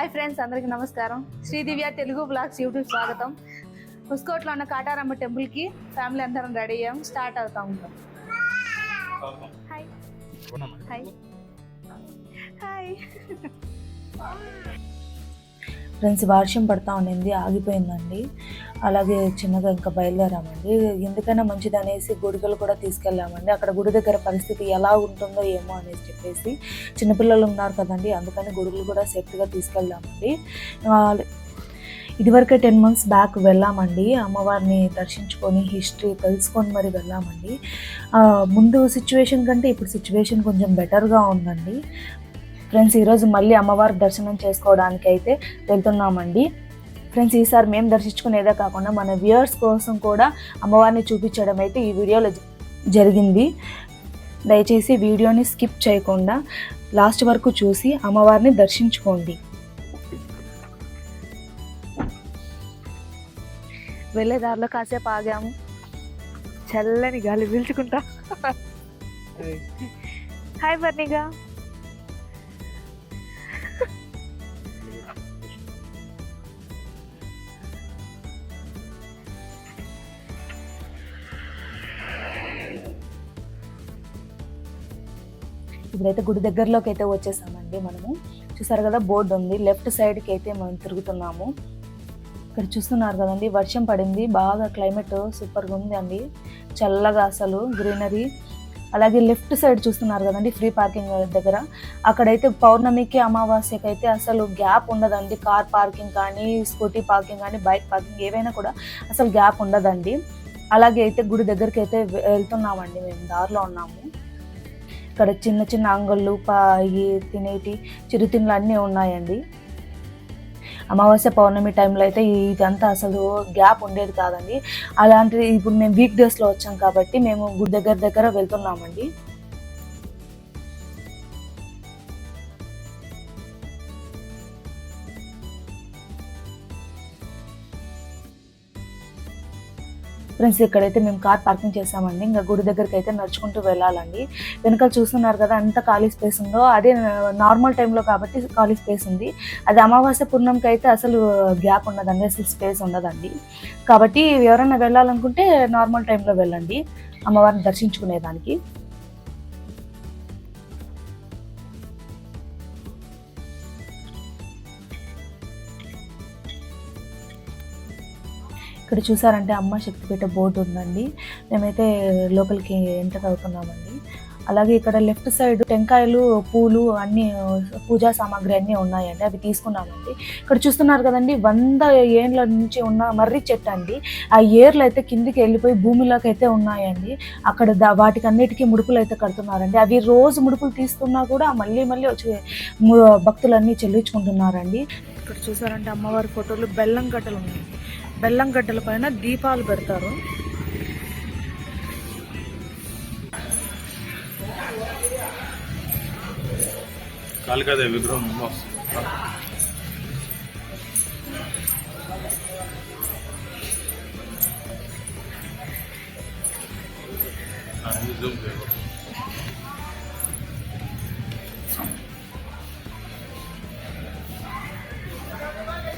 Hi friends, అందరికీ నమస్కారం. Sridivya Telugu vlogs YouTube స్వాగతం. హుస్కోట్లో ఉన్న కాటారమ్మ టెంపుల్కి ఫ్యామిలీ అందరం రెడీ అయ్యాం. స్టార్ట్ అవుతా ఉంటాం. హాయ్ హాయ్ హాయ్ ఫ్రెండ్స్, వర్షం పడతా ఉండింది, ఆగిపోయిందండి. అలాగే చిన్నగా ఇంకా బయలుదేరామండి. ఎందుకైనా మంచిది అనేసి గుడికలు కూడా తీసుకెళ్ళామండి. అక్కడ గుడి దగ్గర పరిస్థితి ఎలా ఉంటుందో ఏమో అనేసి చెప్పేసి చిన్నపిల్లలు ఉన్నారు కదండి, అందుకని గుడులు కూడా సేఫ్టీగా తీసుకెళ్ళామండి. ఇదివరకే 10 months బ్యాక్ వెళ్ళామండి. అమ్మవారిని దర్శించుకొని హిస్టరీ తెలుసుకొని మరి వెళ్ళామండి. ముందు సిచ్యువేషన్ కంటే ఇప్పుడు సిచ్యువేషన్ కొంచెం బెటర్గా ఉందండి. ఫ్రెండ్స్, ఈరోజు మళ్ళీ అమ్మవారి దర్శనం చేసుకోవడానికి అయితే వెళ్తున్నామండి. ఫ్రెండ్స్, ఈసారి మేము దర్శించుకునేదే కాకుండా మన వ్యూయర్స్ కోసం కూడా అమ్మవారిని చూపించడం అయితే ఈ వీడియోలో జరిగింది. దయచేసి వీడియోని స్కిప్ చేయకుండా లాస్ట్ వరకు చూసి అమ్మవారిని దర్శించుకోండి. వెళ్ళే దారిలో కాసేపు ఆగాము, చల్లని గాలి పీల్చుకుంటా. హాయ్ బర్నిగా. ఇప్పుడైతే గుడి దగ్గరలోకి అయితే వచ్చేసామండి. మనము చూసారు కదా, బోర్డు ఉంది. లెఫ్ట్ సైడ్కి అయితే మనం తిరుగుతున్నాము. ఇక్కడ చూస్తున్నారు కదండి, వర్షం పడింది, బాగా క్లైమేట్ సూపర్గా ఉంది అండి, చల్లగా అసలు గ్రీనరీ. అలాగే లెఫ్ట్ సైడ్ చూస్తున్నారు కదండి, ఫ్రీ పార్కింగ్ దగ్గర అక్కడైతే పౌర్ణమికి అమావాస్యకి అయితే అసలు గ్యాప్ ఉండదండి. కార్ పార్కింగ్ కానీ, స్కూటీ పార్కింగ్ కానీ, బైక్ పార్కింగ్ ఏవైనా కూడా అసలు గ్యాప్ ఉండదండి. అలాగే అయితే గుడి దగ్గరికి అయితే వెళ్తున్నామండి. మేము దారిలో ఉన్నాము. ఇక్కడ చిన్న చిన్న అంగళ్ళు, తినేటి చిరుతిండ్లు అన్నీ ఉన్నాయండి. అమావాస్య పౌర్ణమి టైంలో అయితే ఇదంతా అసలు గ్యాప్ ఉండేది కాదండి. అలాంటిది ఇప్పుడు మేము వీక్ డేస్లో వచ్చాం కాబట్టి మేము గుడి దగ్గర వెళ్తున్నామండి. ఫ్రెండ్స్, ఇక్కడైతే మేము కార్ పార్కింగ్ చేసామండి. ఇంకా గుడి దగ్గరికి అయితే నడుచుకుంటూ వెళ్ళాలండి. వెనకాల చూస్తున్నారు కదా, అంత ఖాళీ స్పేస్ ఉందో, అదే నార్మల్ టైంలో కాబట్టి ఖాళీ స్పేస్ ఉంది. అది అమావాస్య పూర్ణంకి అయితే అసలు గ్యాప్ ఉండదండి, అసలు స్పేస్ ఉండదండి. కాబట్టి ఎవరైనా వెళ్ళాలనుకుంటే నార్మల్ టైంలో వెళ్ళండి అమ్మవారిని దర్శించుకునేదానికి. ఇక్కడ చూసారంటే అమ్మ శక్తిపీఠ బోర్డు ఉందండి. మేమైతే లోపలికి ఎంటర్ అవుతున్నామండి. అలాగే ఇక్కడ లెఫ్ట్ సైడ్ టెంకాయలు, పూలు అన్నీ, పూజా సామాగ్రి అన్నీ ఉన్నాయండి, అవి తీసుకున్నామండి. ఇక్కడ చూస్తున్నారు కదండి, 100 ఏళ్ళ నుంచి ఉన్న మర్రి చెట్టు అండి. ఆ ఏర్లు అయితే కిందికి వెళ్ళిపోయి భూమిలోకి అయితే ఉన్నాయండి. అక్కడ వాటికి అన్నిటికీ ముడుపులు అయితే కడుతున్నారండి. అవి రోజు ముడుపులు తీస్తున్నా కూడా మళ్ళీ వచ్చి భక్తులన్నీ చెల్లించుకుంటున్నారండి. ఇక్కడ చూసారంటే అమ్మవారి ఫోటోలు, బెల్లం గడ్డలు ఉన్నాయి. బెల్లం గడ్డల పైన దీపాలు పెడతారు. కాళికాదేవి విగ్రహం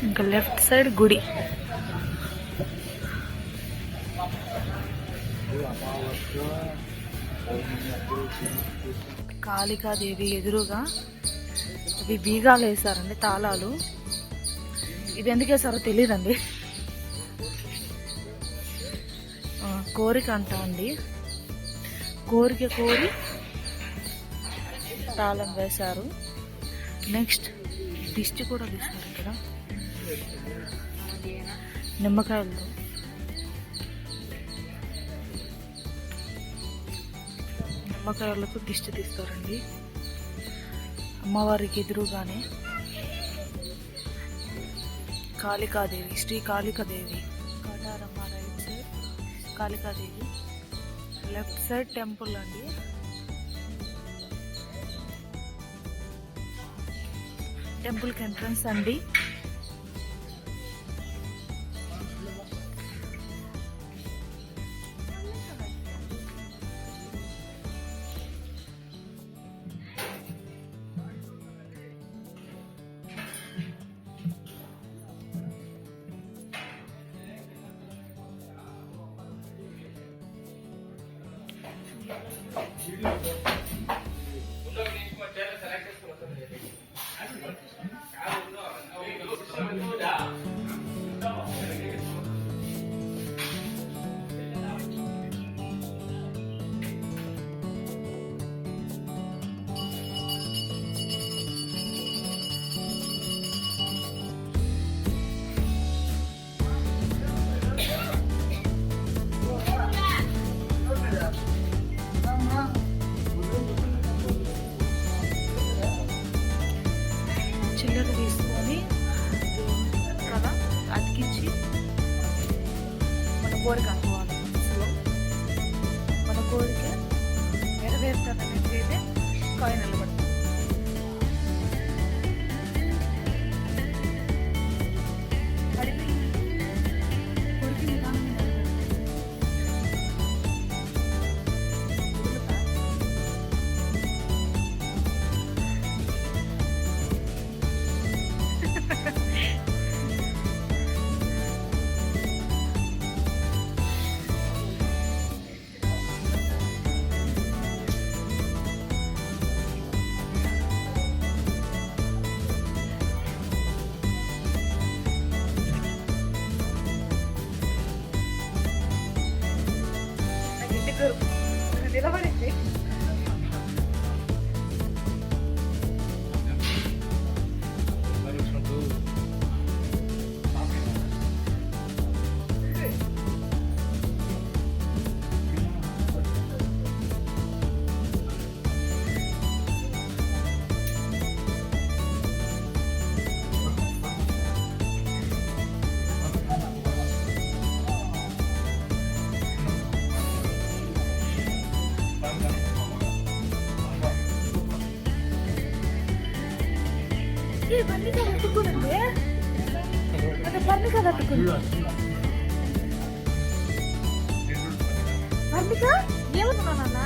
ఇంకా లెఫ్ట్ సైడ్ గుడి. కాళికాదేవి ఎదురుగా ఇవి బీగాలు వేసారండి, తాళాలు. ఇది ఎందుకు వేసారో తెలియదండి. కోరిక అంట అండి, కోరిక కోరి తాళం వేశారు. నెక్స్ట్ దిష్టి కూడా తీస్తారు ఇక్కడ నిమ్మకాయలతో. నిమ్మకాయలతో దిష్టి తీస్తారండి అమ్మవారికి ఎదురుగానే. Kalikadevi, Sri Kalikadevi, Kataramma right side, Kalikadevi left side temple అండి. టెంపుల్కి ఎంట్రన్స్ అండి. చిల్లర తీసుకొని కదా అతికించి మన కోరిక అనుకోవాలి. మనసులో మన కోరిక నెరవేరుతానట్లయితే కాయిన్ నిలబడుతుంది. కోరిక విధానం నిలబడింది. ఇవన్నీ కదా అట్టుకునండి, అంటే పర్ణిక అట్టుకుంది. పర్ణిక ఏమనుకున్నా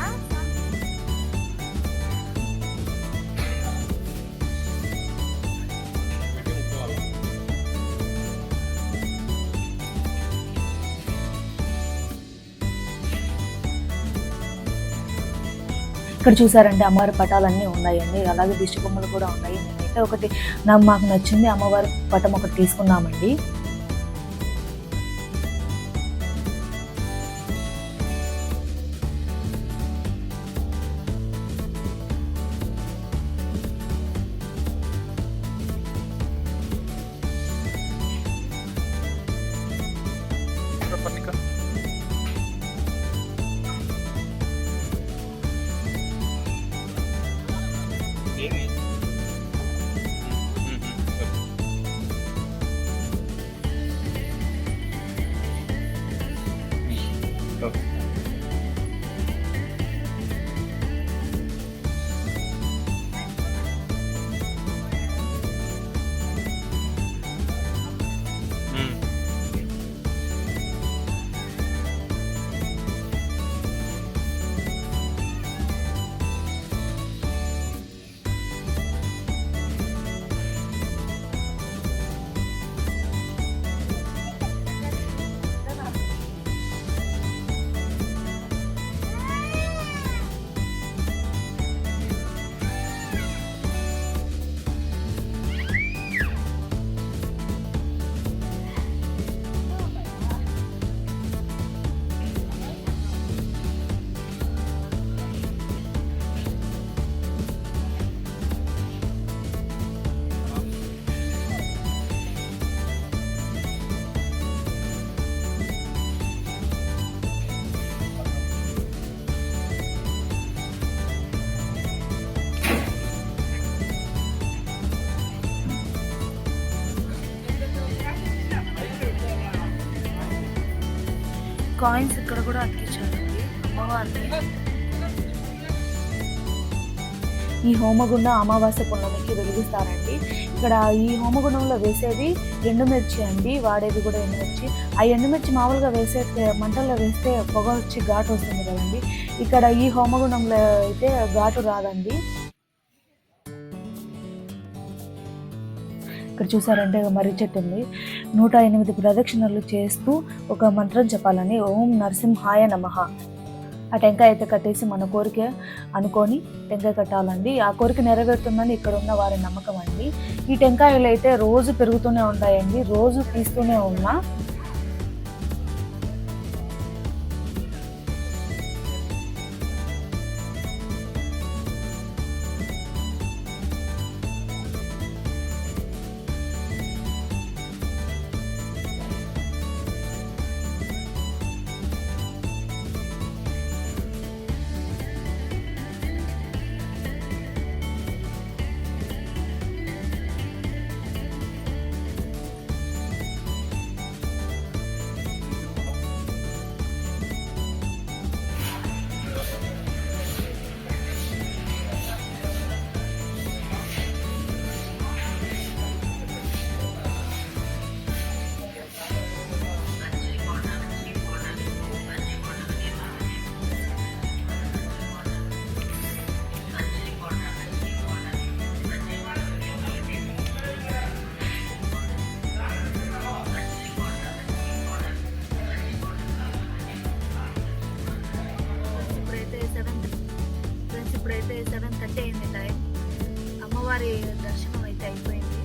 ఇక్కడ చూసారంటే అమ్మవారి పటాలన్నీ ఉన్నాయండి, అలాగే దిష్టి బొమ్మలు కూడా ఉన్నాయి. నేనైతే ఒకటి మాకు నచ్చింది అమ్మవారి పటం ఒకటి తీసుకున్నామండి. కాయిన్స్ ఇక్కడ కూడా అతికించారండి అమ్మవారిని. ఈ హోమగుండ అమావాస్య పున్నమికి వెలిగిస్తారండి. ఇక్కడ ఈ హోమగుండంలో వేసేది ఎండుమిర్చి అండి, వాడేది కూడా ఎండుమిర్చి. ఆ ఎండుమిర్చి మామూలుగా వేసే మంటల్లో వేస్తే పొగ వచ్చి ఘాటు వస్తుంది కదండి, ఇక్కడ ఈ హోమగుండంలో అయితే ఘాటు రాదండి. ఇక్కడ చూసారంటే మర్రి చెట్టు ఉంది. 108 ప్రదక్షిణలు చేస్తూ ఒక మంత్రం చెప్పాలని, ఓం నరసింహాయ నమః. ఆ టెంకాయ అయితే కట్టేసి మన కోరిక అనుకొని టెంకాయ కట్టాలండి. ఆ కోరిక నెరవేరుతుందని ఇక్కడ ఉన్న వారి నమ్మకం అండి. ఈ టెంకాయలు అయితే రోజు పెరుగుతూనే ఉంటాయండి, రోజు తీస్తూనే ఉన్నా. ఇప్పుడైతే 7:30 అయింది టైం. అమ్మవారి దర్శనం అయితే అయిపోయింది.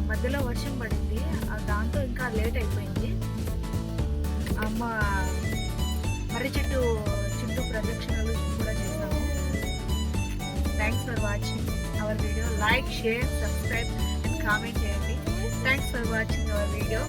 మధ్యలో వర్షం పడింది, దాంతో ఇంకా లేట్ అయిపోయింది. అమ్మ మర్రి చుట్టూ ప్రదక్షిణలు కూడా చేసాము. Thanks for watching our video. Like, share, subscribe and comment చేయండి. Thanks for watching our video.